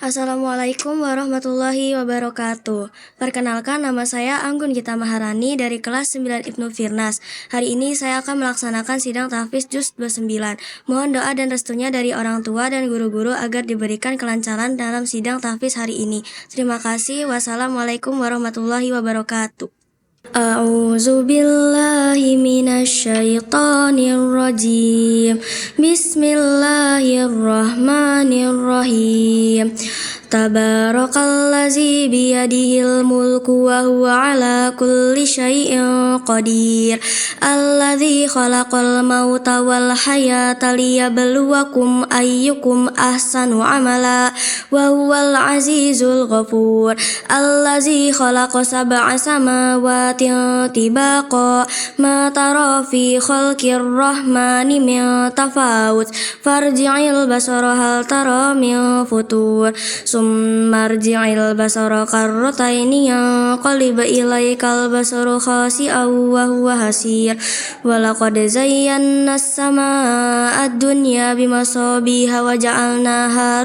Assalamualaikum warahmatullahi wabarakatuh. Perkenalkan, nama saya Anggun Gita Maharani dari kelas 9 Ibnu Firnas. Hari ini saya akan melaksanakan sidang tahfiz juz 29. Mohon doa dan restunya dari orang tua dan guru-guru agar diberikan kelancaran dalam sidang tahfiz hari ini. Terima kasih. Wassalamualaikum warahmatullahi wabarakatuh. A'udzu billahi minasyaitonir rajim. Bismillahirrahmanirrahim. Tabarakalladzi biyadihil mulku wa huwa ala kulli syai'in qadir. Alladzi khalaqal mauta wal hayata liyabluwakum ayyukum ahsanu amala wa huwal azizul ghafur. Alladzi khalaqa sab'a samawati tibaqa ma tara fi khalqir rahmani min tafawut farji'il basara hal tara min futur summa rji'il basara karrataini yanqalib ilaikal basaru khasi'an wa huwa hasir wa laqad zayyana as-samaa'a ad-dunya bimasabiha wa ja'alnaha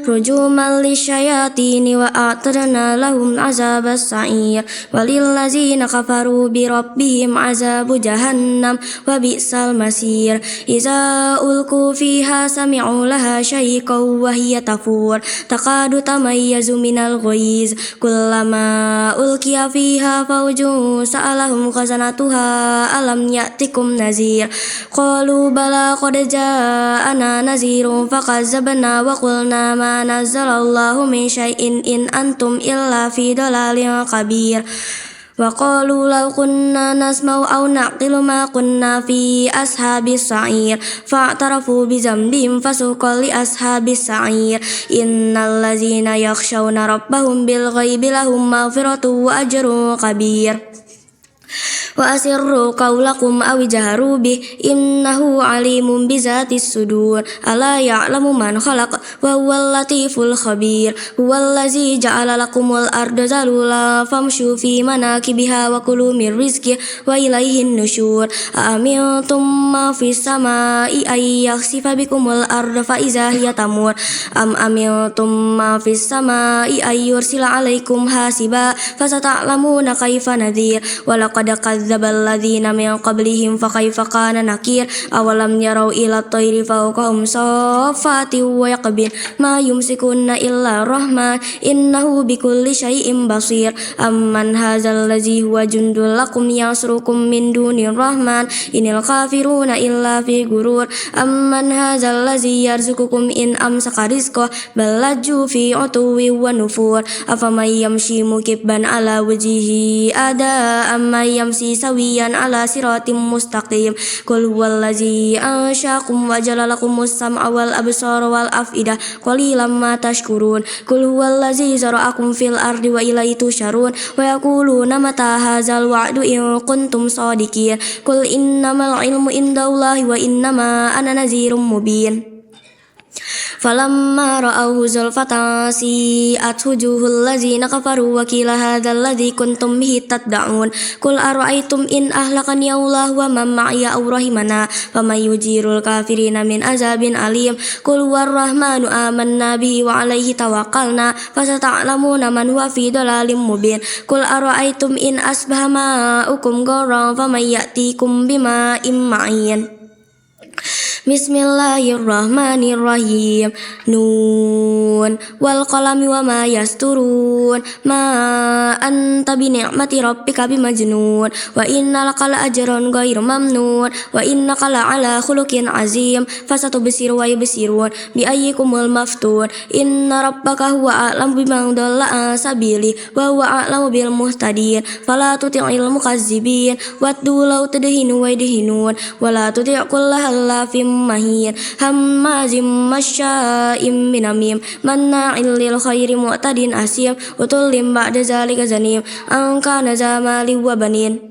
rujuman lisyayatini wa a'tadna lahum azabas sa'ir walillazina kafaru bi rabbihim azabu jahannam wa bi'sal masir iza ulku fiha sami'u laha syaiqan wa hiya tafur takadu tamayyazu minal ghaiz kullama ulqiya fiha fawjun sa'alahum khazanatuha alam ya'tikum nazir qalu bala qad ja'ana nazirun fakazzabna wa qulna ma nazzalallahu min syai'in in antum illa fi dalalin kabir wa qalu law kunna nasma'u aw naqilu ma kunna fi ashabis sa'ir fa'tarafu bi dzambihim fasuqal li ashabis sa'ir innal ladzina yakhshawna rabbahum bil ghaibi lahum maghfiratun wa ajrun kabir wa asirru qawlakum aw jaharu bih innahu alimun bizatis sudur ala ya'lamu man khalaq wa huwal latiful khabir huwallazi ja'ala lakumul arda zalula famshu fi manakibiha wa kulu mir rizqi wa ilaihin nusyur amintum ma fis samai ay yakhsifa bikumul arda fa iza hiya tamur am amintum ma fis samai ay yursila alaikum hasiba fasata'lamuna kaifa nadhir wa laqad kadzdzabal ladzina min qablihim fakaifa kana nakir awalam yarau ila tayri fawqahum saffati wa yaqbin ma yumsikunna illa rahman innahu bikulli syai'in basir amman hadzal ladzi huwa jundul lakum yasrukum min dunir rahman inil kafiruna illa fi gurur amman hadzal ladzi yarzuqukum in amsaka rizqah bal lajju fi utuwi wa nufur afamay yamshi mukibban ala wajhihi ada amma yamsi sawiyan ala siratim mustaqim qul huwallazi ansha'akum wa ja'ala lakumus sam'a wal absara wal af'idah qalilan ma tashkurun qul huwallazi zara'akum fil ardi wa ilaihi tusyarun wa yaquluna mata hadzal wa'du in kuntum shadiqin qul innamal ilmu indallahi wa innama ana nazirum mubin falamma ra'awhu zulfatan si'at wujuhul ladzina kafaru wa qila hadzal ladzi kuntum bihi tad'un qul ara'aytum in ahlakani Allah wa man ma'iya aw rahimana faman yujirul kafirina min azabin alim qul warrahmanu amanna bihi wa 'alaihi tawakkalna fasata'lamuna man huwa fi dhalalin mubin qul ara'aytum in asbaha ma'ukum ghauran faman ya'tikum bima'in ma'in Bismillahirrahmanirrahim Nun wal qalami wa ma yasturun ma anta bi ni'mati rabbika bimajnun wa innaka la ajran ghairu mamnun wa innaka la ala khuluqin azim fasatubsiru wa yubsirun bi ayyikumul maftun inna rabbaka huwa a'lamu biman dhalla an sabili wa huwa a'lamu bil muhtadin fala tuti'il mukazzibin waddu law tadhinu wa yadhinun wa la tuti' kullahal lafim mahin hammazim masya'im binamim manna'il lil khairi mu'tadin asim utulim ba'da zalika zanim an kana zamali wa banin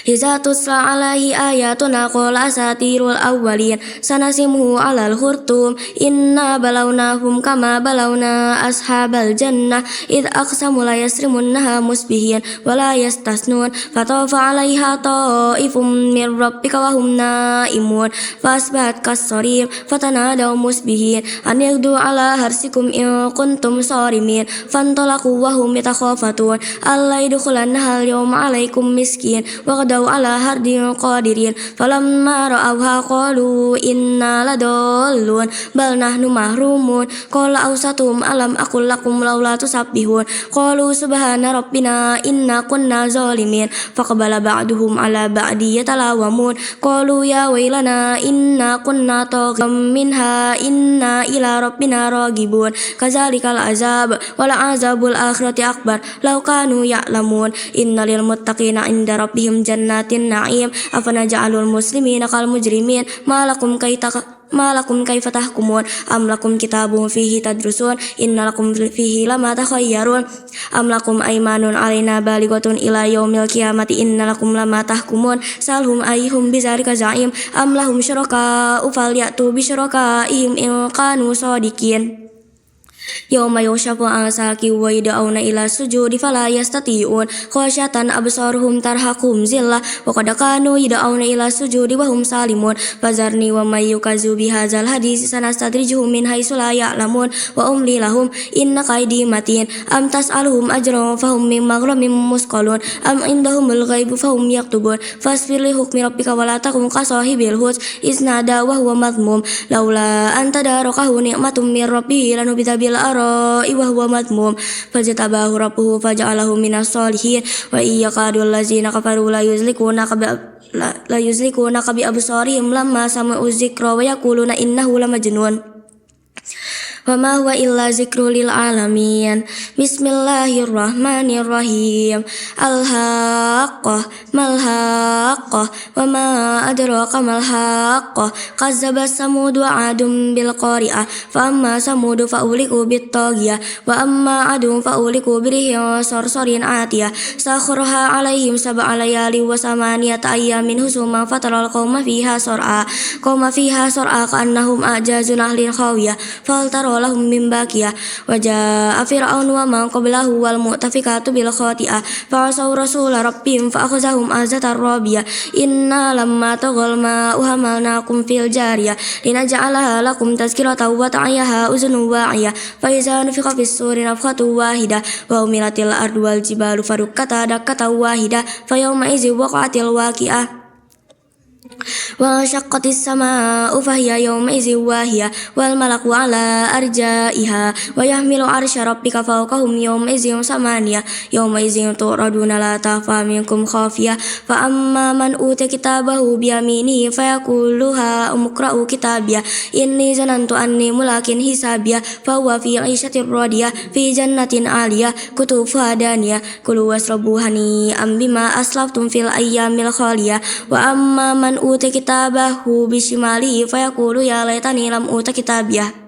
إذا تتلى عليه آياتنا قال أساطير الأولين سنسمه على الخرطوم إنا بلوناهم كما بلونا أصحاب الجنة إذ أقسموا ليصرمنها مسبحين ولا يستثنون فطاف عليها طائف من ربك وهم نائمون فأصبحت كالصريم فتنادوا مسبحين أن يغدوا على حرثكم إن كنتم صارمين فانطلقوا وهم يتخافتون ألا يدخلنها اليوم عليكم مسكين وغدوا على هرد قادرين فلما رأوها قالوا إنا لضالون بل نحن محرومون قال أوسطهم ألم أقل لكم لولا تسبحون قالوا سبحان ربنا إنا كنا ظالمين فقبل بعضهم على بعض يتلاومون قالوا يا ويلنا إنا كنا طاغين منها إنا إلى ربنا راغبون كذلك العذاب ولعذاب الآخرة أكبر لو كانوا يعلمون إن للمتقين عند ربهم جنات النعيم أفنجعل المسلمين كالمجرمين ما لكم كيف تحكمون أم لكم كتاب فيه تدرسون إن لكم فيه لما تخيرون أم لكم أيمان علينا بالغة إلى يوم القيامة إن لكم لما تحكمون سألهم أيهم بذلك زعيم أم لهم شركاء فليأتوا بشركائهم إن كانوا صادقين يوم يكشف عن ساق ويدعون إلى السجود فلا يستطيعون خاشعة أبصارهم ترهقهم ذلة وقد كانوا يدعون إلى السجود وهم سالمون فذرني ومن يكذب بهذا الحديث سنستدرجهم من حيث لا يعلمون وأملي لهم إن كيدي متين أم تسألهم أجرا فهم من مغرم مثقلون أم عندهم الغيب فهم يكتبون فاصبر لحكم ربك ولا تكن كصاحب الحوت إذ نادى وهو مذموم لولا أن تداركه نعمة من ربه لنبذ بالعراء وهو مذموم فاجتباه ربه فجعله من الصالحين وإن يكاد الذين كفروا ليزلقونك بأبصارهم لما سمعوا الذكر ويقولون إنه لمجنون وما هو إلا ذكر للعالمين بسم الله الرحمن الرحيم الحاقة ما الحاقة وما أدراك ما الحاقة كذبت ثمود وعاد بالقارعة فأما ثمود فأهلكوا بالطاغية وأما عاد فأهلكوا بريح صرصر عاتية سخرها عليهم 7 ليال و8 أيام حسوما فترى القوم فيها صرعى كأنهم أعجاز نخل خاوية فهل ترى لهم من باقية وجاء فرعون ومن قبله والمؤتفكات بالخاطئة فعصوا رسول ربهم فأخذهم أخذة رابية إنا لما طغى الماء حملناكم في الجارية لنجعلها لكم تذكرة وتعيها أذن واعية فإذا نفخ في الصور نفخة واحدة وحملت الأرض والجبال فدكتا دكة واحدة فيومئذ وقعت الواقعة وانشقت السماء فهي يومئذ واهية والملك على أرجائها ويحمل عرش ربك فوقهم يومئذ 8 يومئذ تعرضون لا تخفى منكم خافية فأما من أوتي كتابه بيمينه فيقول هاؤم اقرءوا كتابيه إني ظننت أني ملاق حسابيه فهو في عيشة راضية في جنة عالية قطوفها دانية كلوا واشربوا هنيئا بما أسلفتم في الأيام الخالية وأما من أوتي كتابه بشماله فيقول يا ليتني لم أوت كتابيه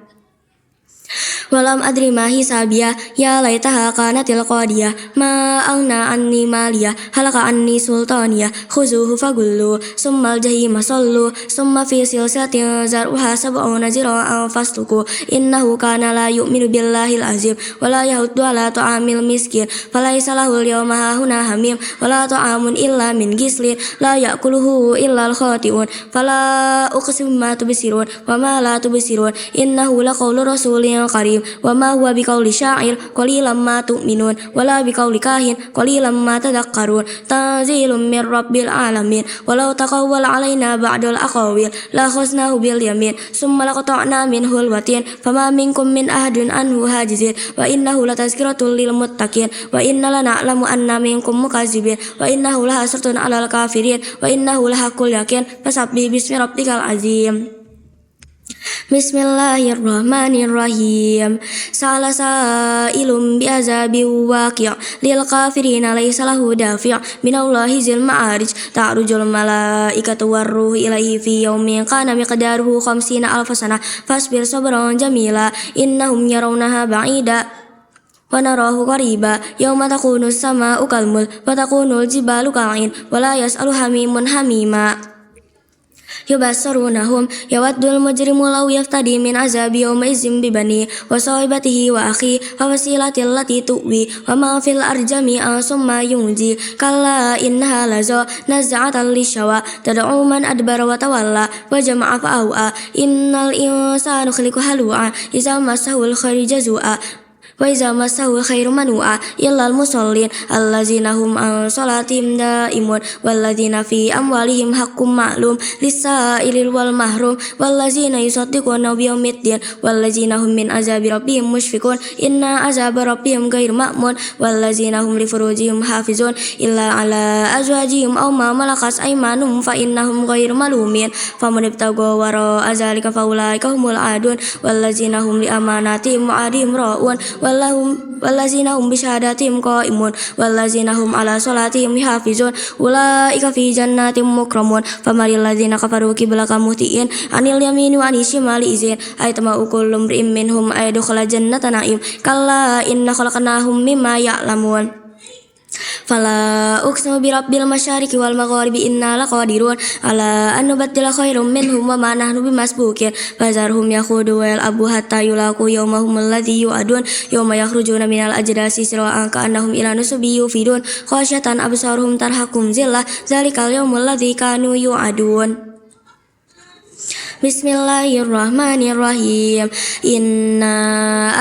ولم أدر ما حسابيه يا ليتها كانت القاضية ما أغنى عني ماليه هلك عني سلطانيه خذوه فغلوه ثم الجحيم صلوه ثم في سلسلة ذرعها 70 ذراعا فاسلكوه إنه كان لا يؤمن بالله العظيم ولا يحض على طعام المسكين فليس له اليوم هاهنا حميم ولا طعام إلا من غسلين لا يأكله إلا الخاطئون فلا أقسم ما تبصرون وما لا تبصرون إنه لقول رسول قريب وما هو بقول شاعر قليلا ما تؤمنون ولا بقول كاهن قليلا ما تذكرون تنزيل من رب العالمين ولو تقول علينا بعض الأقاويل لأخذناه باليمين ثم لقطعنا منه الوتين فما منكم من أحد عنه حاجزين وإنه لتذكرة للمتقين وإنا لنعلم أن منكم مكذبين وإنه لحسرة على الكافرين وإنه لحق اليقين فسبح باسم ربك العظيم بسم الله الرحمن الرحيم سأل سائل بعذاب واقع للكافرين ليس له دافع من الله ذي المعارج تعرج الملائكة والروح إليه في يوم كان مقداره 50,000 سنة فاصبر صبرا جميلا إنهم يرونها بعيدا ونراه قريبا يوم تكون السماء كالمهل وتكون الجبال كالعهن ولا يسأل حميم حميما يبصرونهم يود المجرم لو يفتدي من عذاب يومئذ ببنيه وصاحبته وأخيه وفصيلة التي تؤوي وما في الأرض جميعا ثم ينجي كلا إنها لظى نزعة للشوى تدعو من أدبر وتولى وجمع فأوعى إن الإنسان خلق هلوعا إذا مسه الخير جزوعا وإذا مسه الخير منوعا إلا المصلين الذين هم عن صلاتهم دائمون والذين في أموالهم حق معلوم للسائل والمحروم والذين يصدقون بيوم الدين والذين هم من عذاب ربهم مشفقون إن عذاب ربهم غير مأمون والذين هم لفروجهم حافظون إلا على أزواجهم أو ما ملكت أيمانهم فإنهم غير ملومين فمن ابتغى وراء ذلك فأولئك هم العادون والذين هم لأماناتهم وعهدهم راؤون والذين هم بشهاداتهم قائمون والذين هم على صلاتهم يحافظون أولئك في جنات مكرمون فما للذين كفروا قبلك مهطعين عن اليمين وعن الشمال عزين أيطمع كل امرئ منهم أن يدخل جنة نعيم كلا إنا خلقناهم مما يعلمون فلا أقسم برب المشارق والمغارب إنا لقادرون على أن نبدل خير منهم وما نحن بمسبوقين فذرهم يخوضوا ويلعبوا حتى يلاقوا يومهم الذي يوعدون يوم يخرجون من الأجداث سراعا كأنهم إلى نصب يوفدون خاشعة أبصارهم ترهقهم ذلة ذلك اليوم الذي كانوا يوعدون بسم الله الرحمن الرحيم إنا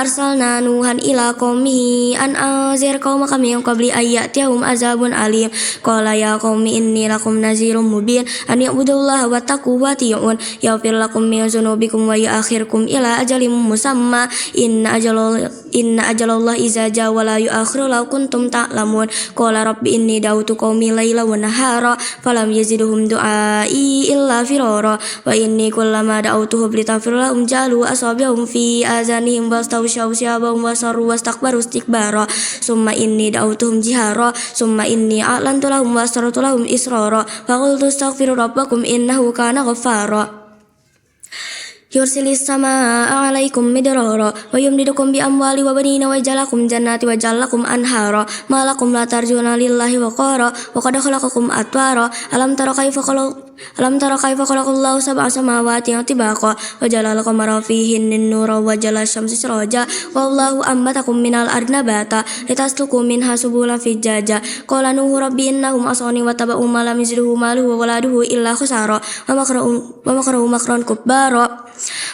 أرسلنا نوحا إلى قومه أن أنذر قومك من قبل أن يأتيهم عذاب أليم قال يا قوم إني لكم نذير مبين أن اعبدوا الله واتقوه وأطيعون يغفر لكم من ذنوبكم ويؤخركم إلى أجل مسمى إن أجل الله إذا جاء ولا يؤخر لو كنتم تعلمون قال رب إني دعوت قومي ليلا ونهارا فلم يزدهم دعائي إلا فرارا وإني كلما دعوتهم لتغفر لهم جعلوا أصابعهم في آذانهم واستغشوا ثيابهم وصروا واستكبروا استكبارا ثم إني دعوتهم جهارا ثم إني أعلنت لهم وأسررت لهم إسرارا فقلت استغفروا ربكم إنه كان غفارا يرسل السماء عليكم مدرارا ويمددكم بأموال وبنين ويجعل لكم جنات ويجعل لكم أنهارا ما لكم لا ترجون لله وقارا وقد خلقكم أطوارا ألم تر كيف خلق الله سبع سماوات طباقا وجعل القمر فيهن نورا وجعل الشمس سراجا والله أنبتكم من الأرض نباتا لتسلكوا منها سبلا فجاجا قال نوح ربي إنهم عصوني واتبعوا ما لم يزده ماله وولده إلا خسارا ومكروا مكرا كبارا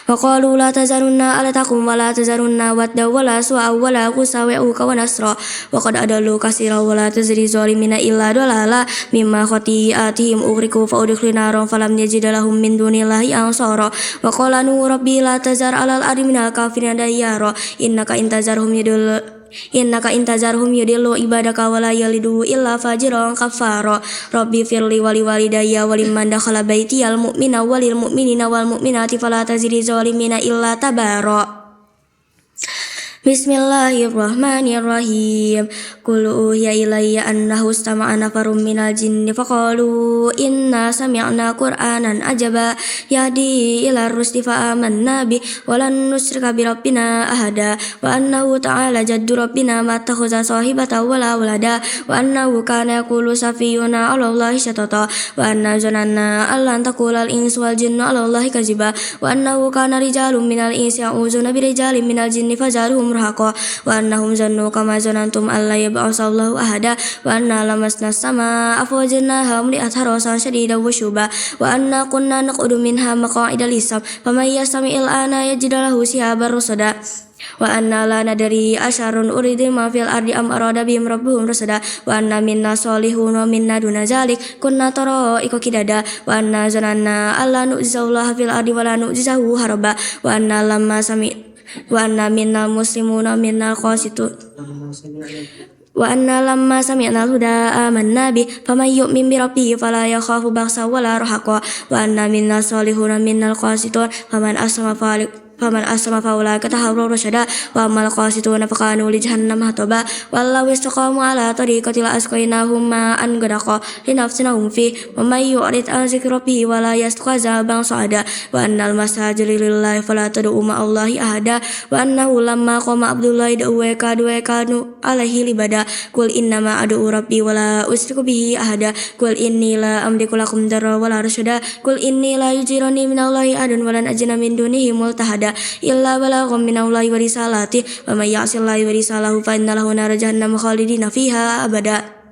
وقالوا لا تذرن آلهتكم ولا تذرن ودا ولا سواعا ولا غوثا ويعوق ونسرا وقد أضلوا كثيرا ولا تزيد الظالمين إلا ضلالا مما خطيئاتهم أغرقوا فأدخلوا نارا فلم يجد لهم من دون الله أنصارا وقال نوح ربي لا تذر على الأرض من الكافرين ديارا إنك إن تذرهم يضلوا عبادك ولا يلدوا إلا فاجرا كفارا ربي اغفر لي ولوالدي ولمن دخل بيتي المؤمن وللمؤمنين والمؤمنات فلا تزد الظالمين إلا تبارا بسم الله الرحمن الرحيم قل أوحي إلي أنه استمع نفر من الجن فقالوا إنا سمعنا قرآنا عجبا يهدي إلى الرشد فآمنا به ولن نشرك بربنا أحدا وأنه تعالى جد ربنا ما اتخذ صاحبة ولا ولدا وأنه كان يقول سفيهنا على الله شططا وأنا ظننا أن لن تقول الإنس والجن على الله كذبا وأنه كان رجال من الإنس يعوذون برجال من الجن فزادوهم رهقا وأنهم ظنوا كما ظننتم أن لا يبعث الله أحدا وأنا لمسنا السماء فوجدناها ملئت حرسا شديدا وشهبا وأنا كنا نقعد منها مقاعد للسمع فمن يستمع الآن يجد له شهابا رصدا وأنا لا ندري أشر أريد ما في الأرض أم أراد بهم ربهم رشدا وأنا منا صالحون ومنا دون ذلك كنا طرائق قددا وأنا ظننا أن لا نعجز الله في الأرض ولا نعجزه هربا وأنا منا المسلمون ومنا القاسطون وأنا لما سمعنا الهدى آمنا به فمن يؤمن بربه فلا يخاف بخسا ولا رهقا وأنا منا الصالحون ومنا القاسطون فمن أسلم فمن أسلم فأولئك تهروا رشدا وأما القاسطون فكانوا لجهنم حطبا ولو استقاموا على طريقة لأسقيناهم ماء غدقا لنفتنهم فيه ومن يعرض عن ذكر ربه ولا يسلك عذابا صعدا وأن المساجد لله فلا تدعوا مع الله أحدا وأنه لما قام عبد الله يدعوه كانوا عليه لبدا قل إنما أدعو ربي ولا أشرك به أحدا قل إني لا أملك لكم ضرا ولا رشدا قل إني لا يجيرني من الله أحد ولن أجد من دونه ملتحدا إلا بلاغا من الله ورسالاته ومن يعص الله ورساله فإن له نار جهنم خالدين فيها أبدا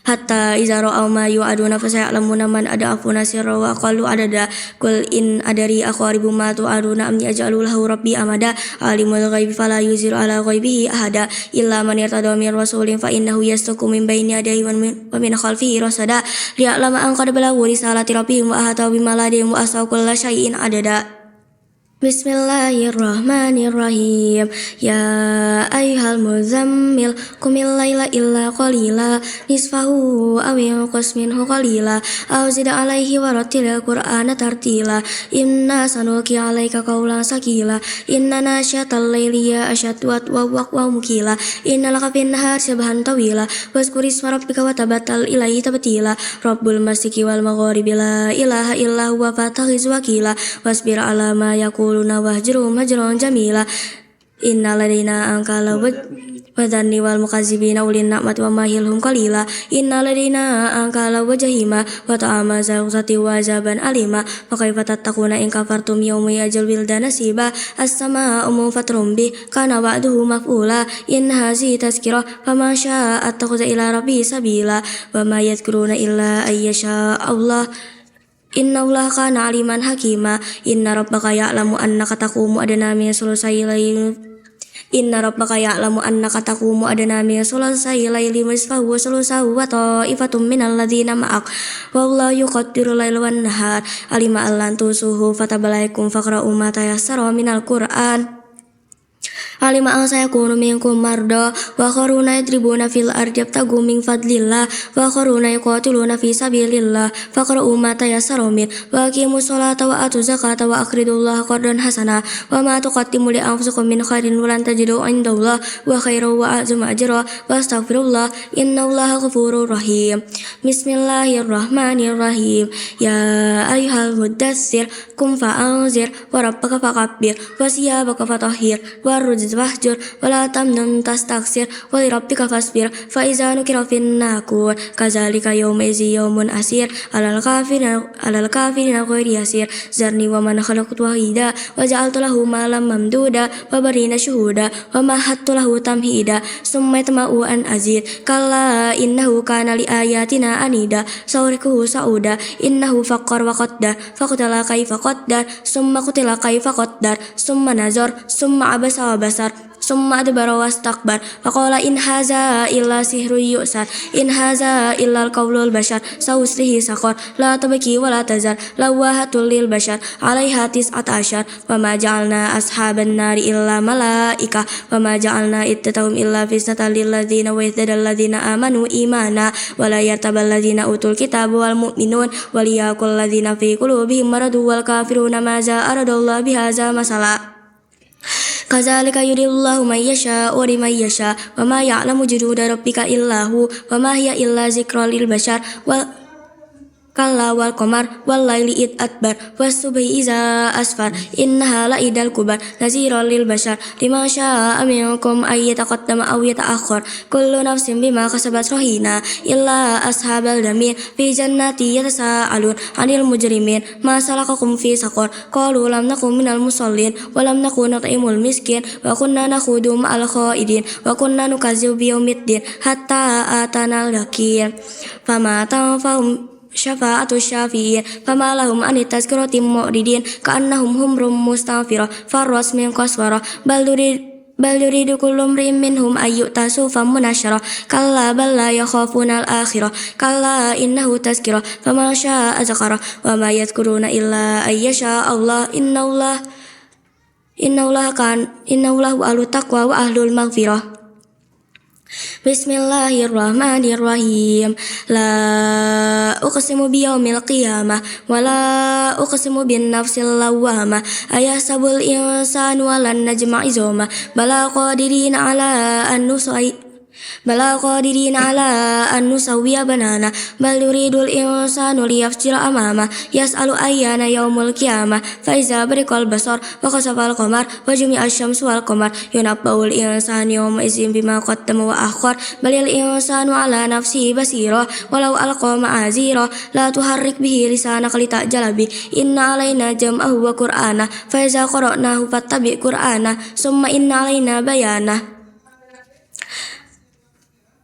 حتى إذا رأوا ما يوعدون فسيعلمون من أضعف نصيرا وأقل عددا قل إن أدري أقارب ما توعدون أم يجعل له ربي أمدا عالم الغيب فلا يظهر على غيبه أحدا إلا من ارتضى من رسول فإنه يسلك من بين يديه ومن خلفه رصدا ليعلم أن قد بلغوا رسالة ربهم وأحاط بما لديهم وأحصى كل شيء عددا بسم الله الرحمن الرحيم يا أيها المزمل قم الليل إلا قليلا نصفه أو ينقص منه قليلا أو زد عليه ورتل القرآن ترتيلا إنا سنلقي عليك قولا ثقيلا إن ناشئة الليل هي أشد وأقوى مقيلا إن لك في النهار سبحا طويلا واذكر اسم ربك وتبتل إليه تبتيلا رب المشرق والمغرب لا إله إلا هو فاتخذ وكيلا واصبر على ما يقول واهجرهم هجرا جميلا إن لدينا أنكالا وذرني والمكذبين أولي النعمة ومهلهم قليلا إن لدينا أنكالا وجحيما وطعاما ذا غصة وعذابا أليما وكيف تتقون إن كفرتم يوم يجعل الولدان نصيبا السماء منفطر به كان وعده مفعولا إن هذه تذكرة فمن شاء اتخذ إلى ربه سبيلا وما يذكرون إلا أن يشاء الله إن الله كان عليما حكيما إن ربك يعلم أنك تقوم أدنى من ثلثي الليل إن ربك يعلم أنك تقوم أدنى من ثلثي الليل نصفه وثلثه وطائفة من الذين معك والله يقدر الليل والنهار علم أن لن تحصوه فتاب عليكم فاقرؤوا ما تيسر من القرآن علم أن سيكون منكم مرضى وآخرون يضربون في الأرض يبتغون من فضل الله وآخرون يقاتلون في سبيل الله فاقرؤوا ما تيسر منه وأقيموا الصلاة وآتوا الزكاة وأقرضوا الله قرضا حسنا وما تقدموا لأنفسكم من خير ولن تجدوا عند الله وخيرا وأعظم أجرا واستغفر الله إن الله غفور رحيم بسم الله الرحمن الرحيم يا أيها المدثر قم فأنذر وربك فكبر وثيابك فطهر والرجز فاهجر ولا تمنن تستكثر ولربك فاصبر فإذا نكر في الناقور كذلك يومئذ يوم أسير على الكافرين غير يسير ذرني ومن خلقت وحيدا وجعلت له مالا ممدودا وبنين شهودا ومهدت له تمهيدا ثم يطمع أن أزيد كلا إنه كان لآياتنا عنيدا سأرهقه صعودا إنه فكر وقدر فقتل كيف قدر ثم قتل كيف قدر ثم نظر ثم عبس وبصر ثم أدبر واستكبر فقال إن هذا إلا سحر يؤثر إن هذا إلا القول البشر سأصليه سقر لا تبكي ولا تزر لواحة للبشر عليها 19 وما جعلنا أصحاب النار إلا ملائكة وما جعلنا عدتهم إلا فتنة للذين ويزداد الذين آمنوا إيمانا ولا يرتاب الذين أوتوا الكتاب والمؤمنون وليقل الذين في قلوبهم مرض والكافرون ماذا أراد الله بهذا مثلا كذلك يضل الله من يشاء ولمن يشاء وما يعلم جنود ربك إلا هو وما هي إلا ذكرى للبشر كلا والقمر والليل إذ أدبر والصبح إذا أسفر إنها لإحدى الكبر نذيرا للبشر لمن شاء منكم أن يتقدم أو يتأخر كل نفس بما كسبت رهينة إلا أصحاب اليمين في جنات يتساءلون عن المجرمين ما سلككم في سقر قالوا لم نكن من المصلين ولم نكن نطعم المسكين وكنا نخوض مع الخائضين وكنا نكذب بيوم الدين حتى آتانا اليقين فما تنفعهم شفاعة الشافعين فما لهم عن التذكرة معرضين كأنهم حمر مستنفرة فرت من قسورة بل يريد كل امرئ منهم أن يؤتى صحفا منشرة كلا بل لا يخافون الآخرة كلا إنه تذكرة فمن شاء ذكره وما يذكرون إلا أن يشاء الله إن الله هو أهل التقوى وأهل المغفرة Bismillahirrahmanirrahim. La uqsimu biyaumil qiyamah wa la uqsimu bin nafsil lawwamah ayahsabul insanu walan najma'a izamah bala qadirina ala an nusawwiya banana bal yuridul insanu liyafjura amama yas'alu ayyana yaumul qiyamah fa iza bariqal basar wa khasafal qamar wa jumi'asy syamsu wal qamar yunabbaul insanu yawma idzin bima qaddama wa akhkhar balil insanu ala nafsihi basira walau alqa ma'azira la tuharrik bihi lisanaka litajala bi inna alaina jam'ahu wa qur'ana fa iza qara'nahu fattabi' qur'ana summa inna alaina bayana.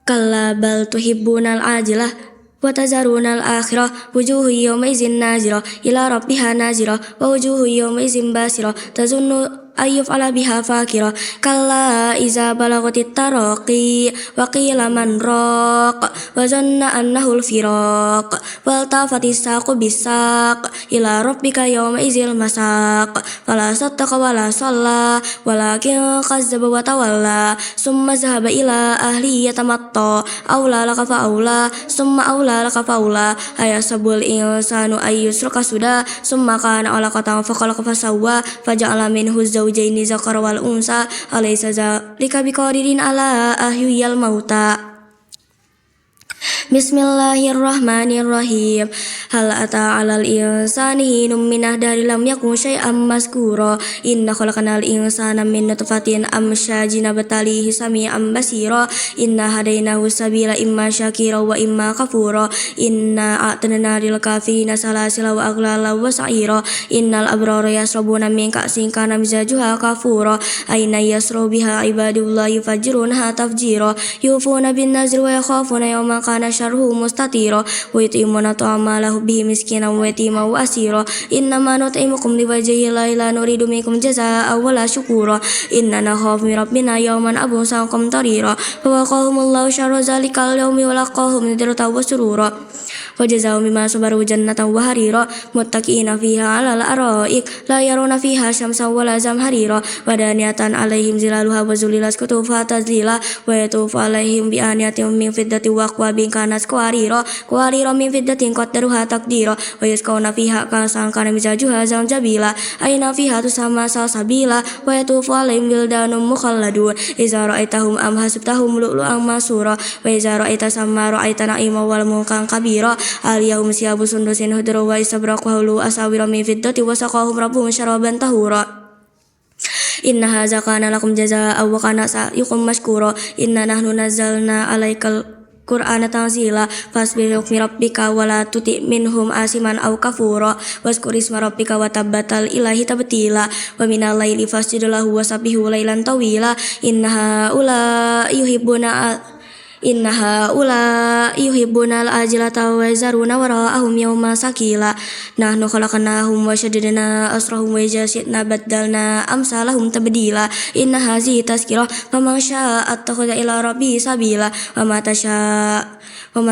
Kalla bal tuhibbunal ajilah wa tazarunal akhirah wujuhu yawma idzin nazirah ila rabbiha nazirah wa wujuhu yawma idzin basirah tazunnu ayyuf ala biha fakirah kalla iza balagatit taraqi wa qila man raq wa zanna annahu al-firaq wal tafatis saqu bisaq ila rabbika yawma idzil masaq fala sattaqa wala shalla walakin kazzaba wa tawalla summa zahaba ila ahli yatamatta aula laka fa aula summa aula laka fa aula ayasabul insanu ayyusraka suda summa kana alaqatan fa khalaqa fa sawwa faja'ala minhu zawjaini zakara wal unsa alaysa zalika biqadirin ala ahyiyal mauta. Bismillahirrahmanirrahim. Hal ata 'alal insani hinum minad dari lam yakun syai'am mazkura inna khalaqnal insana min nutfatin amsyajin nabtalihi sami'an basira inna hadainahu sabila imma syakira wa imma kafura inna a'tadna lil kafirina salasila wa aghlala wa sa'ira innal abrara yasrabuna min ka'sin kana mizajuha kafura aina yasrabu biha ibadullahi yufajjiruna tafjira yufuna bin nazri wa yakhafuna yawman kana syarhu mustatira wa yutimuna ta'amalahu bihi miskinan wa yatima wa asira innama nut'imukum liwajhi llahi la nuridu minkum jazaa'a wala syukura inna nakhafu min rabbina yawman abusan qamtarira fa waqahumullahu syarra zalikal yawmi wa laqahum nadratan wa surura wa jazaa'u mimma sabaru jannatan wa harira muttaqiina fiha 'alal ara'ik la yaruna fiha syamsan wala zamharira wa daniyatan 'alaihim zilaluha wa zulilat kutufa tazlila wa yatufu 'alaihim bi aniyatin min fiddati wa aqwabin kanat qawarira min fiddatin qaddaruha taqdira wa yasqawna fiha ka'san kana mizajuha zanjabila aina fiha tusamma salsabila wa yatufu 'alaihim wildanun mukhalladun idza ra'aitahum am hasibtahum lu'lu'an mansura wa idza ra'aita samma ra'aita na'ima wal mulkan kabira aliyahum siyabu sundusin hudru wa istabraq wa hulu asawira min fiddati wa saqahum rabbuhum syaraban tahura inna hadza kana lakum jazaa'an wa kana sa'yukum mashkura inna nahnu nazzalna 'alaikal Qur'ana tanzila fasbir hukmi rabbika wa la tuti' minhum asiman aw kafura wazkur isma rabbika wa tabbatal ilahi tabtila wa minal laili fasjud lahu wa sabbihu lailan tawila inna haula yuhibbuna al-ajilata wa yazaruna wara'ahum yawma sakila nahnu khalaqnahum wa shaddadna asrahum wa jasidna baddalna amsalahum tabdila inna hazihi tazkirah faman syaa'a attakhadha ila rabbihi sabila wa ma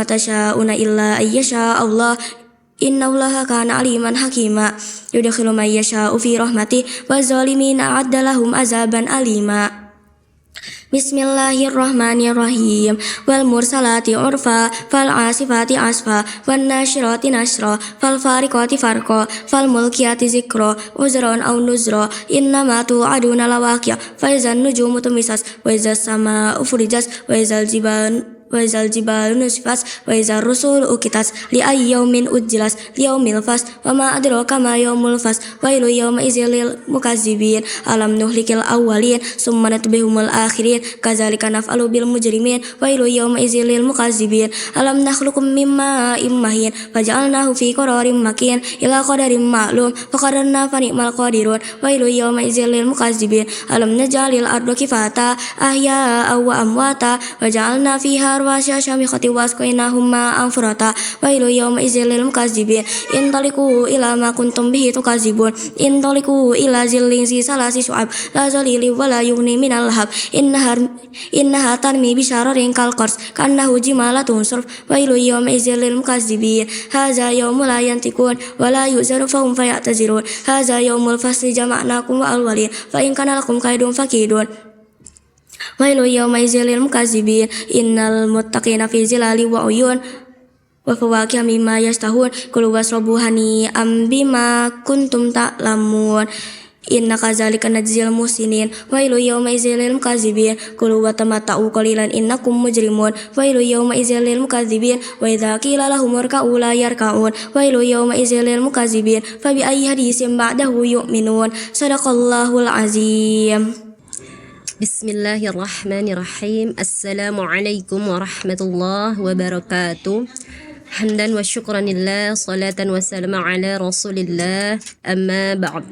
tasyaa'una illa ayyasha Allah innallaha kana aliman hakima yudkhilu man yasha'u fi rahmatihi wa zalimina a'adda lahum azaban alima. Bismillahirrahmanirrahim. Wal mursalati urfa fal asifati asfa wan nasyirati nasra fal fariqati farqa fal mulkiyati zikra uzran aw nuzra innama tu'aduna lawaqi' fa izan nujumu tumisas wa izas samaa'u furijat wa izal jibalu nusifat wa izar rusul uqitas li ayyaumin ujjilas li yaumil fas wa ma adraka ma yaumul fas wailu yawma idzil lil mukazzibin alam nuhlikil awwalin summa natbihumul akhirin kadzalika naf'alu bil mujrimin wailu yawma idzil lil mukazzibin alam nakhluqukum mimma immahin faj'alnahu fi qararin makin ila qadarin ma'lum faqadarna fa ni'mal qadirun wailu yawma idzil lil mukazzibin alam naj'alil arda kifata ahya'a wa amwata waj'alna fiha wasya syamikhati wasqainahum ma'an furata wailu yawma idzil lil mukazzibin intaliqu ila ma kuntum bihi tukazibun intaliqu ila zillin zi salasi syu'ab la zalili wala yughni minal lahab innaha tarmi bi syararin kal qars kannahu jimalatun surf wailu yawma idzil lil mukazzibin hadza yawmul la yantiqun wala yuzaru fahum fayatazirun hadza yawmul fasli jama'nakum wa alwalin fa in kana lakum kaidun fakidun Wailu yawmaizil lil mukazzibin. Innal muttaqina fi zilali wa uyun wa fawakiha mimma yashtahun. Kulu wasrabu hani'an bima kuntum ta'lamun. Inna kadzalika najzil muhsinin. Wailu yawmaizil lil mukazzibin. Kulu wa tamatta'u qalilan innakum mujrimun. Wailu yawmaizil lil mukazzibin. Wa idza qila lahum irka'u la yarka'un. Wailu yawmaizil lil mukazzibin. Fa bi ayyi haditsin ba'dahu yu'minun. Shadaqallahul azim. Bismillahirrahmanirrahim. Assalamualaikum warahmatullahi wabarakatuh. Hamdan wa syukranillah, salatan wa salam ala rasulillah, amma ba'd.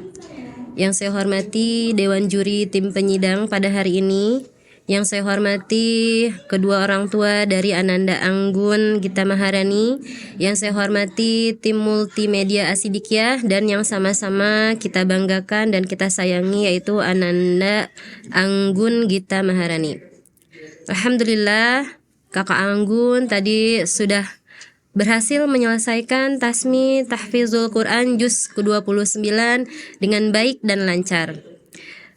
Yang saya hormati Dewan Juri Tim Penyidang pada hari ini, yang saya hormati kedua orang tua dari Ananda Anggun Gita Maharani, yang saya hormati tim multimedia Asidikyah, dan yang sama-sama kita banggakan dan kita sayangi yaitu Ananda Anggun Gita Maharani. Alhamdulillah, Kakak Anggun tadi sudah berhasil menyelesaikan tasmi tahfizul Quran juz ke-29 dengan baik dan lancar.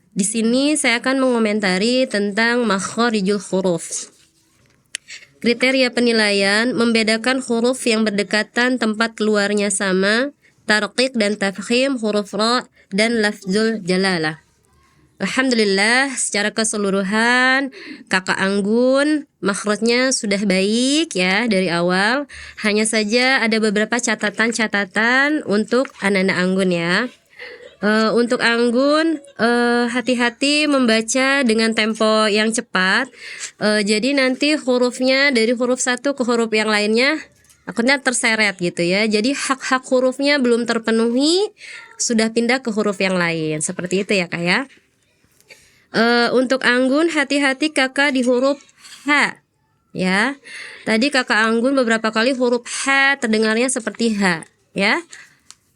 Di sini saya akan mengomentari tentang makharijul huruf. Kriteria penilaian membedakan huruf yang berdekatan tempat keluarnya sama, tarqiq dan tafkhim huruf ra dan lafzul jalalah. Alhamdulillah, secara keseluruhan Kakak Anggun makhrajnya sudah baik ya dari awal. Hanya saja ada beberapa catatan-catatan untuk Ananda Anggun ya. Untuk Anggun, hati-hati membaca dengan tempo yang cepat. Jadi nanti hurufnya dari huruf satu ke huruf yang lainnya akhirnya terseret gitu ya. Jadi hak-hak hurufnya belum terpenuhi, sudah pindah ke huruf yang lain. Seperti itu ya Kak ya. Untuk Anggun, hati-hati kakak di huruf H ya. Tadi Kakak Anggun beberapa kali huruf H terdengarnya seperti H ya.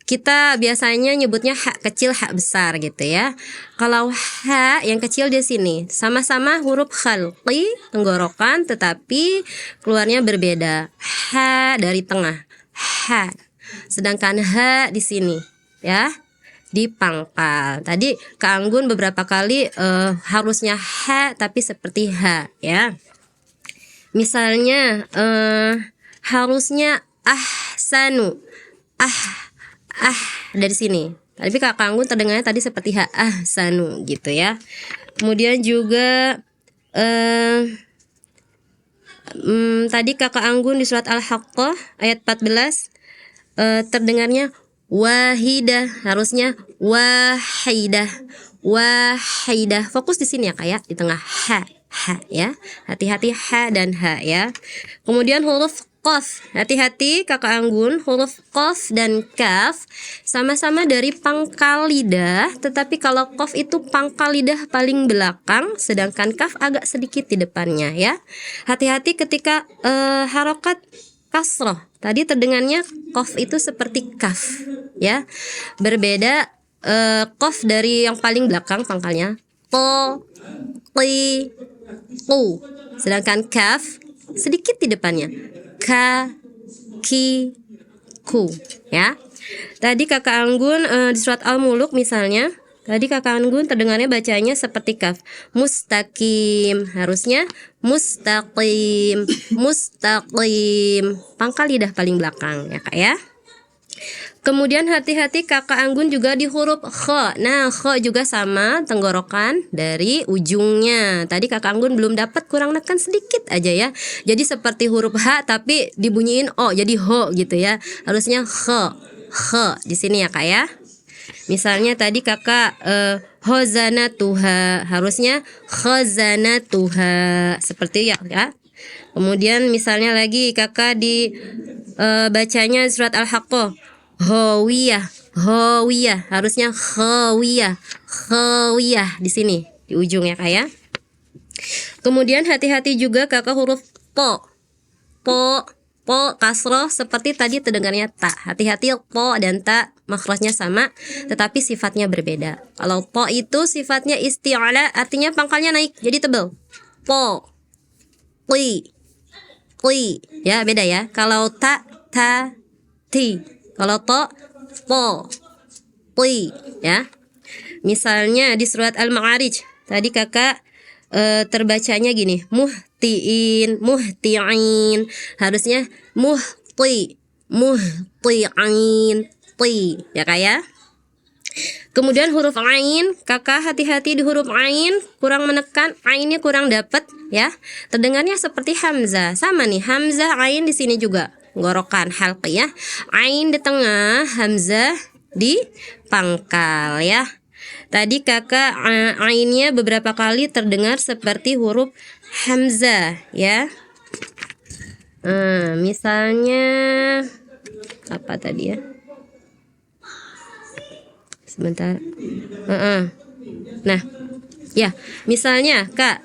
Kita biasanya nyebutnya H kecil, H besar gitu ya. Kalau H yang kecil di sini sama-sama huruf khalqi tenggorokan, tetapi keluarnya berbeda. H dari tengah, H. Sedangkan H di sini ya, di pangkal. Tadi Kak Anggun beberapa kali harusnya H tapi seperti H ya. Misalnya harusnya ahsanu, dari sini. Tapi Kak Anggun terdengarnya tadi seperti H, ahsanu gitu ya. Kemudian juga tadi Kakak Anggun di surat Al-Haqqah ayat 14 terdengarnya wahidah, harusnya wahidah. Fokus di sini ya Kak ya, di tengah H ya. Hati-hati H dan H ya. Kemudian huruf qaf, hati-hati Kakak Anggun, huruf qaf dan kaf sama-sama dari pangkal lidah, tetapi kalau qaf itu pangkal lidah paling belakang, sedangkan kaf agak sedikit di depannya ya. Hati-hati ketika harokat kasroh. Tadi terdengarnya qaf itu seperti kaf ya. Berbeda qaf dari yang paling belakang pangkalnya to, ti, ku. Sedangkan kaf sedikit di depannya ka, ki, ku ya. Tadi Kakak Anggun di surat Al-Muluk misalnya, tadi Kakak Anggun terdengarnya bacanya seperti kaf. Mustaqim, harusnya mustaqim. Pangkal lidah paling belakang ya Kak ya. Kemudian hati-hati Kakak Anggun juga di huruf kha. Nah, kha juga sama tenggorokan dari ujungnya. Tadi Kakak Anggun belum dapat, kurang nekan sedikit aja ya. Jadi seperti huruf H tapi dibunyiin O, jadi ho gitu ya. Harusnya kha di sini ya Kak ya. Misalnya tadi Kakak khazanatuha, harusnya khazanatuha seperti ya. Kemudian misalnya lagi Kakak di bacanya surat Al-Haqqah hawiyah, harusnya khawiyah di sini di ujung ya Kak ya. Kemudian hati-hati juga Kakak huruf po kasroh seperti tadi terdengarnya ta. Hati-hati po dan ta makhrajnya sama tetapi sifatnya berbeda. Kalau po itu sifatnya isti'ala, artinya pangkalnya naik jadi tebal. Po, qi ya, beda ya. Kalau ta, ti. Kalau to, qi ya. Misalnya di surat Al-Ma'arij tadi Kakak terbacanya gini, muhtiin, muhtiin. Harusnya muhtiin, ti, ya Kak ya. Kemudian huruf ain, Kakak hati-hati di huruf ain, kurang menekan, ainnya kurang dapat ya. Terdengarnya seperti hamzah. Sama nih, hamzah ain di sini juga gorokan halqi ya. Ain di tengah, hamzah di pangkal ya. Tadi Kakak ainnya beberapa kali terdengar seperti huruf hamzah ya. Misalnya apa tadi ya? Sebentar. Nah, ya, misalnya Kak,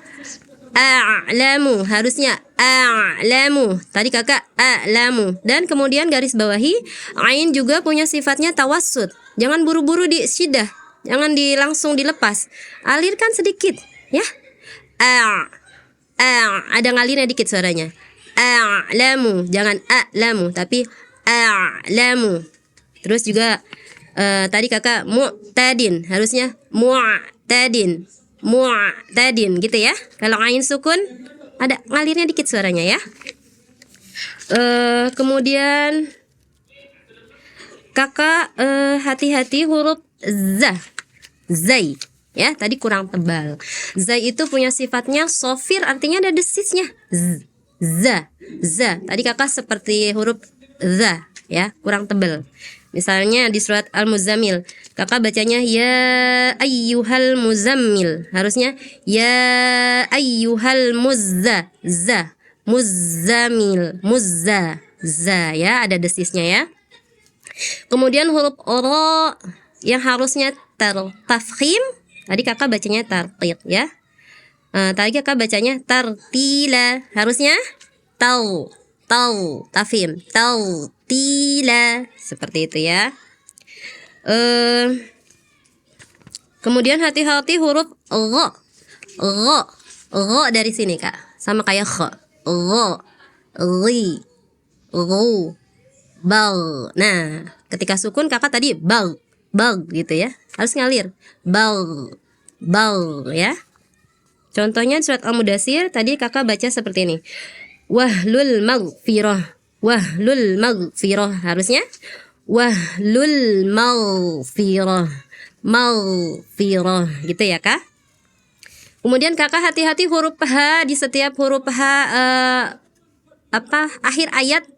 a'lamu, harusnya a'lamu. Tadi Kakak a'lamu. Dan kemudian garis bawahi, ain juga punya sifatnya tawassut. Jangan buru-buru di syiddah, jangan langsung dilepas. Alirkan sedikit, ya. Ada ngalirnya dikit suaranya. A'lamu, jangan a'lamu, tapi a'lamu. Terus juga tadi Kakak mu'tadin, harusnya mu'tadin gitu ya. Kalau ain sukun ada ngalirnya dikit suaranya ya. Kemudian Kakak hati-hati huruf zai ya, tadi kurang tebal. Zai itu punya sifatnya sofir, artinya ada desisnya. Za. Tadi Kakak seperti huruf za ya, kurang tebal. Misalnya di surat Al-Muzammil, Kakak bacanya ya ayyuhal muzammil. Harusnya ya ayyuhal muzammil. Za ya, ada desisnya ya. Kemudian huruf ro yang harusnya tafkhim, tadi Kakak bacanya tarqiq ya. Tadi Kakak bacanya tartila, harusnya tafkhim, tila, seperti itu ya. Kemudian hati-hati huruf gho dari sini Kak, sama kayak kho, gho, ri, ru, bal. Nah, ketika sukun Kakak tadi bal gitu ya, harus ngalir, bal ya. Contohnya surat Al-Mudaththir tadi Kakak baca seperti ini, wahlul maghfirah, harusnya wahlul maghfirah gitu ya Kak. Kemudian Kakak hati-hati huruf H, di setiap huruf H akhir ayat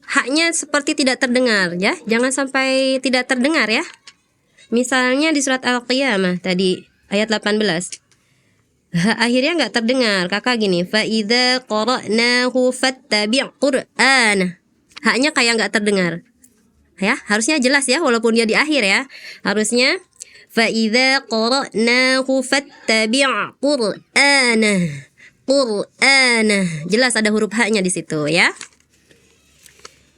haknya seperti tidak terdengar ya, jangan sampai tidak terdengar ya. Misalnya di surat Al-Qiyamah tadi ayat 18, akhirnya nggak terdengar. Kakak gini, fa idza qara'nahu fattabi' qur'ana. Haknya kayak nggak terdengar. Ya, harusnya jelas ya walaupun dia di akhir ya. Harusnya fa idza qara'nahu fattabi' qur'ana. Jelas ada huruf haknya di situ ya.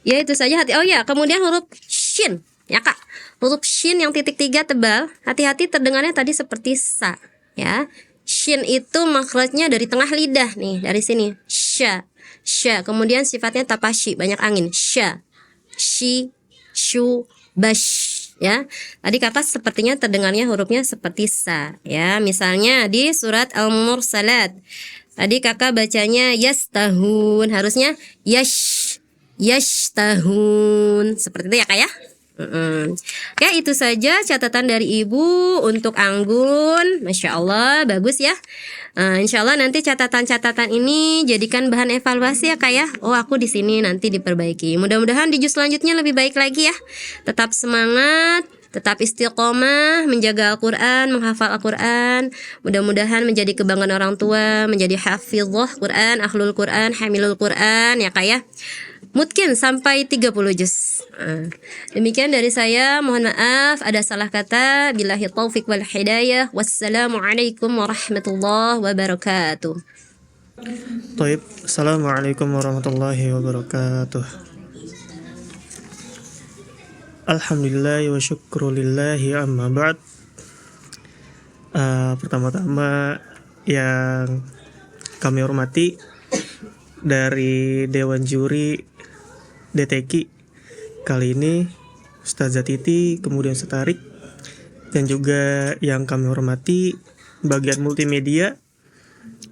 Ya itu saja hati. Oh ya, kemudian huruf shin ya Kak. Huruf shin yang titik 3 tebal, hati-hati terdengarnya tadi seperti sa ya. Shin itu makhrajnya dari tengah lidah nih, dari sini. Sya. Kemudian sifatnya tapashi, banyak angin. Sya. Shi, shu, bash ya. Tadi Kakak sepertinya terdengarnya hurufnya seperti sa ya. Misalnya di surat Al-Mursalat. Tadi Kakak bacanya yastahun, harusnya yashtahun. Seperti itu ya Kak ya. Oke, itu saja catatan dari Ibu untuk Anggun. Masya Allah, bagus ya. Insya Allah nanti catatan-catatan ini jadikan bahan evaluasi ya Kak ya. Oh, aku di sini nanti diperbaiki. Mudah-mudahan di juz selanjutnya lebih baik lagi ya. Tetap semangat, tetap istiqomah, menjaga Al-Quran, menghafal Al-Quran. Mudah-mudahan menjadi kebanggaan orang tua, menjadi hafizah Quran, ahlul Quran, hamilul Quran ya Kak ya. Mungkin sampai 30 juz. Demikian dari saya, mohon maaf ada salah kata. Billahi taufik wal hidayah. Wassalamualaikum warahmatullahi wabarakatuh. Taib, assalamualaikum warahmatullahi wabarakatuh. Alhamdulillah wa syukrulillahi amma ba'd. Pertama-tama yang kami hormati dari Dewan Juri DTQ kali ini, Ustazah Titi, kemudian Setarik, dan juga yang kami hormati bagian multimedia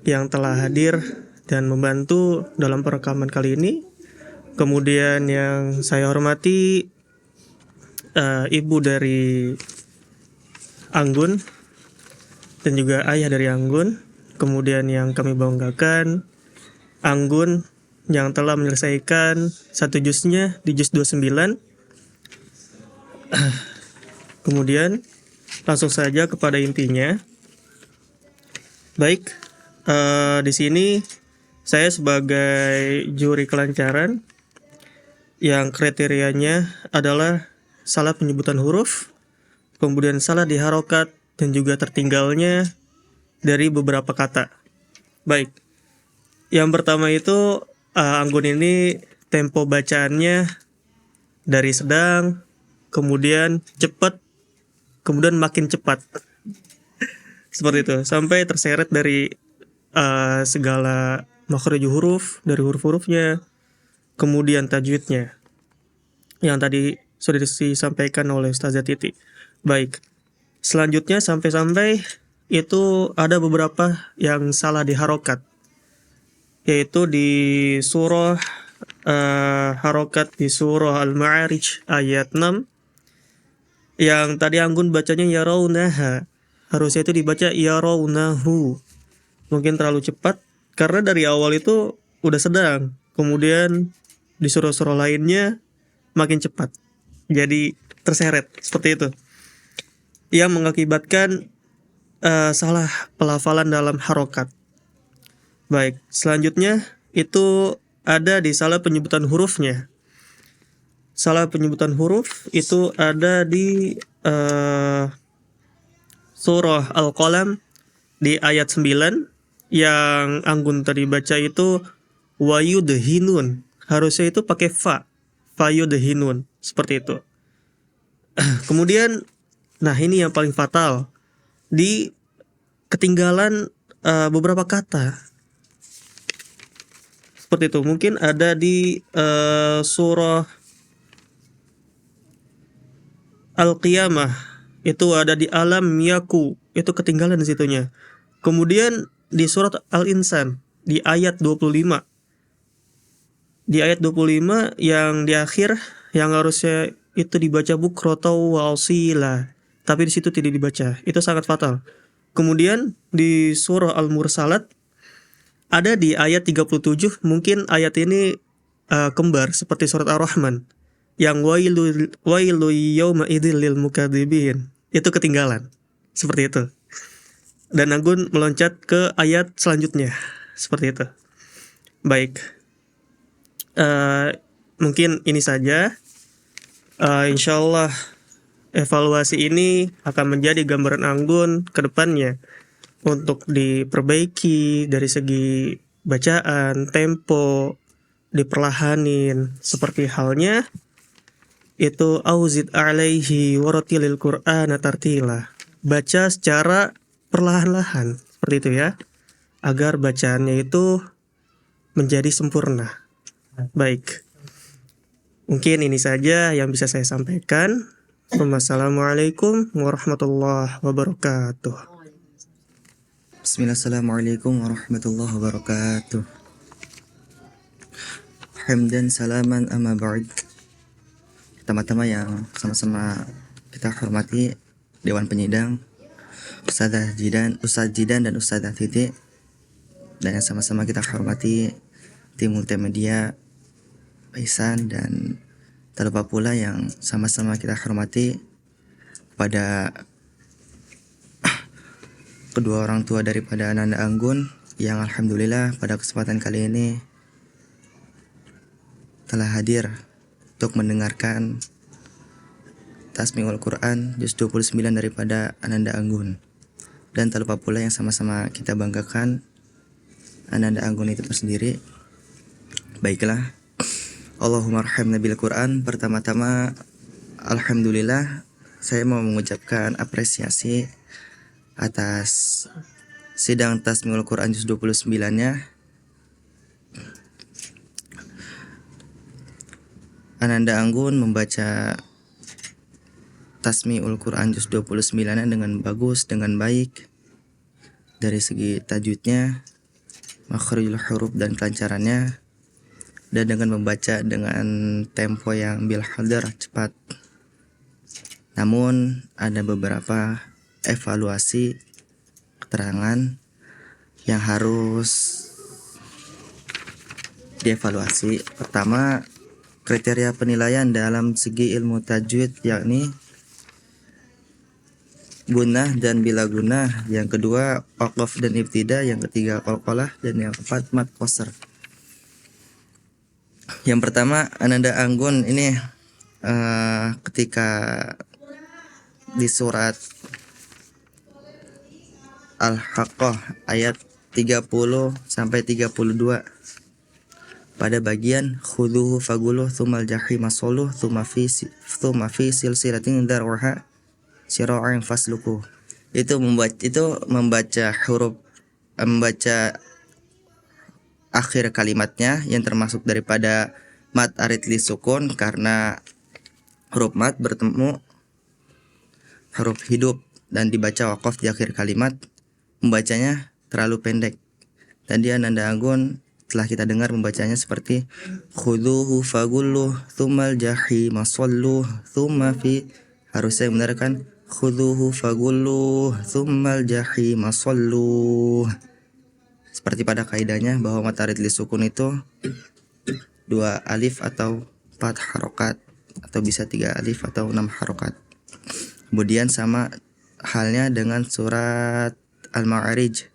yang telah hadir dan membantu dalam perekaman kali ini. Kemudian yang saya hormati ibu dari Anggun dan juga ayah dari Anggun. Kemudian yang kami banggakan Anggun yang telah menyelesaikan satu juznya di juz 29. Kemudian langsung saja kepada intinya. Baik, di sini saya sebagai juri kelancaran yang kriterianya adalah salah penyebutan huruf, kemudian salah di harokat, dan juga tertinggalnya dari beberapa kata. Baik, yang pertama itu Anggun ini tempo bacaannya dari sedang, kemudian cepat, kemudian makin cepat. Seperti itu, sampai terseret dari segala makhraj huruf, dari huruf-hurufnya, kemudian tajwidnya yang tadi sudah disampaikan oleh Ustazah Titi. Baik, selanjutnya sampai-sampai itu ada beberapa yang salah di harokat, yaitu di surah harokat di surah Al-Ma'arij ayat 6 yang tadi Anggun bacanya yarawnaha, harusnya itu dibaca yarawnahu. Mungkin terlalu cepat karena dari awal itu udah sedang, kemudian di surah-surah lainnya makin cepat, jadi terseret seperti itu, yang mengakibatkan salah pelafalan dalam harokat. Baik, selanjutnya itu ada di salah penyebutan hurufnya. Salah penyebutan huruf itu ada di surah Al-Qalam di ayat 9 yang Anggun tadi baca itu wayudhinun, harusnya itu pakai fayudhinun, seperti itu. Kemudian, nah ini yang paling fatal, di ketinggalan beberapa kata. Seperti itu, mungkin ada di surah Al-Qiyamah, itu ada di alam yaku, itu ketinggalan di situnya. Kemudian di surat Al-Insan di ayat 25. Di ayat 25 yang di akhir yang harusnya itu dibaca bukrotau wa asila, tapi di situ tidak dibaca. Itu sangat fatal. Kemudian di surah Al-Mursalat ada di ayat 37, mungkin ayat ini kembar seperti surat Ar-Rahman yang wailu yawma idzil lil mukadzibin, itu ketinggalan seperti itu. Dan Anggun meloncat ke ayat selanjutnya seperti itu. Baik, mungkin ini saja. Insyaallah evaluasi ini akan menjadi gambaran Anggun ke depannya untuk diperbaiki dari segi bacaan, tempo, diperlahanin, seperti halnya itu auzid alaihi waratilil Qur'ana tartila. Baca secara perlahan-lahan seperti itu ya, agar bacaannya itu menjadi sempurna. Baik, mungkin ini saja yang bisa saya sampaikan. Wassalamualaikum warahmatullahi wabarakatuh. Bismillahirrahmanirrahim warahmatullahi wabarakatuh. Hamdan salaman amma ba'd. Pertama-tama yang sama-sama kita hormati Dewan Penyidang, Ustaz Jidan dan Ustazah Titi, dan yang sama-sama kita hormati tim multimedia Aisan, dan tak lupa pula yang sama-sama kita hormati kepada kedua orang tua daripada Ananda Anggun yang alhamdulillah pada kesempatan kali ini telah hadir untuk mendengarkan Tasmiul Quran juz 29 daripada Ananda Anggun. Dan tak lupa pula yang sama-sama kita banggakan, Ananda Anggun itu tersendiri. Baiklah, Allahumma arhamna bil Quran. Pertama-tama alhamdulillah saya mau mengucapkan apresiasi atas sidang Tasmiul Quran juz 29-nya. Ananda Anggun membaca Tasmiul Quran juz 29 dengan bagus, dengan baik dari segi tajwidnya, makharijul huruf dan kelancarannya, dan dengan membaca dengan tempo yang bil hadar, cepat. Namun ada beberapa evaluasi keterangan yang harus dievaluasi. Pertama, kriteria penilaian dalam segi ilmu tajwid, yakni gunah dan bila gunah. Yang kedua, waqaf dan ibtida. Yang ketiga, qalqalah. Dan yang keempat, mad qasr. Yang pertama, Ananda Anggun ini ketika di surat Al-Haqqah ayat 30 sampai 32 pada bagian khudhuhu faguluh thumal jahima soluh thumma fi silsilatin dar'uha sira'in fasluku. Itu membaca akhir kalimatnya yang termasuk daripada mad arid li sukun, karena huruf mad bertemu huruf hidup dan dibaca waqaf di akhir kalimat, membacanya terlalu pendek. Tadi Ananda Anggun telah kita dengar membacanya seperti khudhuhu fagulluh thummal jahima salluh thumma fi, harusnya benar kan, khudhuhu fagulluh thummal jahima salluh. Seperti pada kaidahnya bahwa mad arid li sukun itu 2 alif atau 4 harokat, atau bisa 3 alif atau 6 harokat. Kemudian sama halnya dengan surat Al-Ma'arij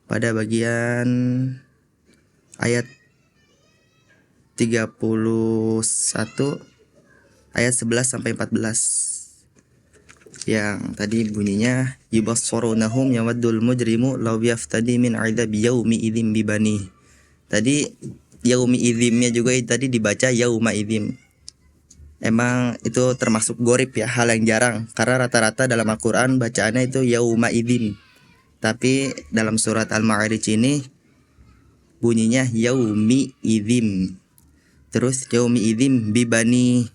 pada bagian ayat 31 ayat 11 sampai 14 yang tadi bunyinya yubassarunahum yawaddul mujrimu law yaftadi min adabi yaumi idzim bibani. Tadi yaumi idzimnya juga tadi dibaca yauma idzim. Emang itu termasuk gorib ya, hal yang jarang, karena rata-rata dalam Al-Quran bacaannya itu yauma idzim. Tapi dalam surat Al-Ma'arij ini bunyinya yaumi idzim. Terus yaumi idzim bibani.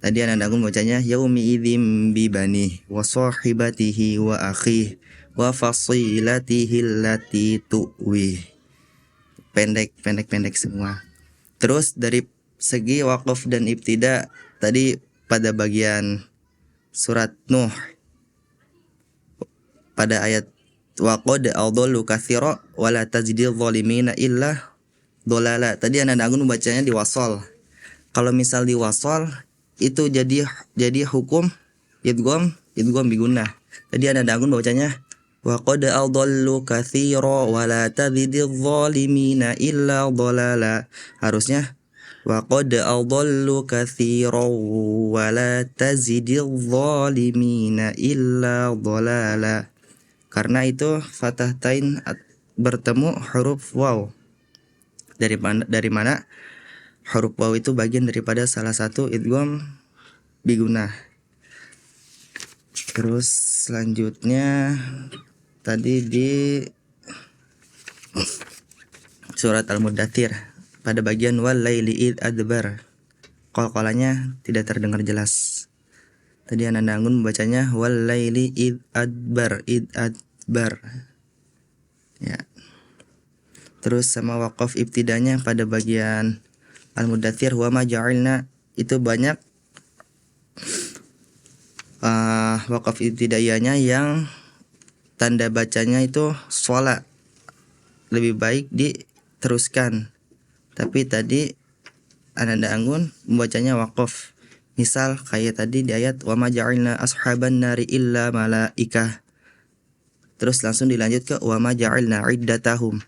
Tadi Ananda Anggun bacanya yaumi idzim bibani wa sahibatihi wa akhi wa fasilatihi allati tuwi. Pendek semua. Terus dari segi waqaf dan ibtida, tadi pada bagian surat Nuh pada ayat waqad adallu katsira wa la tajdil zalimina illa dolala. Tadi Ananda Anggun membacanya di wasal. Kalau misal di wasal itu jadi hukum idgham bigunah. Tadi Ananda Anggun bacanya waqad adallu katsira wa la tajdil zalimina illa dolala. Harusnya waqad adallu katsiran wa la tazidil zalimina illa dhalala. Karena itu fathatain bertemu huruf waw. Dari mana huruf waw itu bagian daripada salah satu idgham bigunah. Terus selanjutnya tadi di surat Al-Muddathir pada bagian wal laili id adbar, qalqalanya tidak terdengar jelas. Tadi Ananda Anggun membacanya wal laili id adbar ya. Terus sama waqaf ibtidanya pada bagian Al-Muddathir wa ma ja'alna, itu banyak waqaf ibtidayanya yang tanda bacanya itu sholat, lebih baik diteruskan. Tapi tadi Ananda Anggun membacanya waqaf. Misal kayak tadi di ayat wa ma ja'alna ashaban nari illa malaikah. Terus langsung dilanjut ke wa ma ja'alna iddatahum.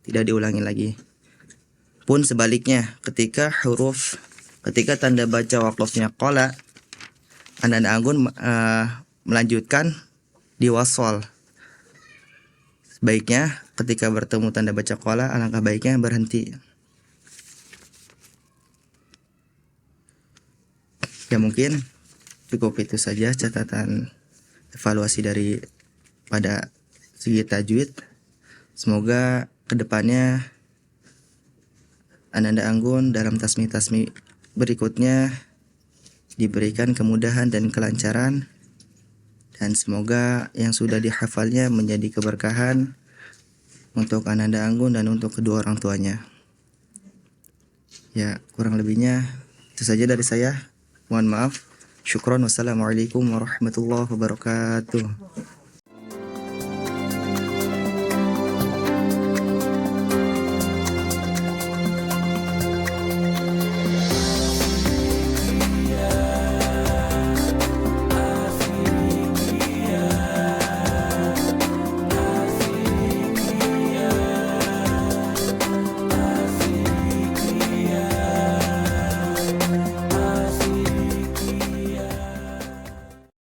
Tidak diulangi lagi. Pun sebaliknya, ketika tanda baca waqafnya qala, Ananda Anggun melanjutkan di wasal. Sebaiknya ketika bertemu tanda baca qala, alangkah baiknya berhenti. Ya mungkin cukup itu saja catatan evaluasi dari pada segi tajwid. Semoga kedepannya Ananda Anggun dalam tasmi-tasmi berikutnya diberikan kemudahan dan kelancaran, dan semoga yang sudah dihafalnya menjadi keberkahan untuk Ananda Anggun dan untuk kedua orang tuanya. Ya, kurang lebihnya itu saja dari saya. Mohon maaf. Syukron. Wassalamualaikum warahmatullahi wabarakatuh.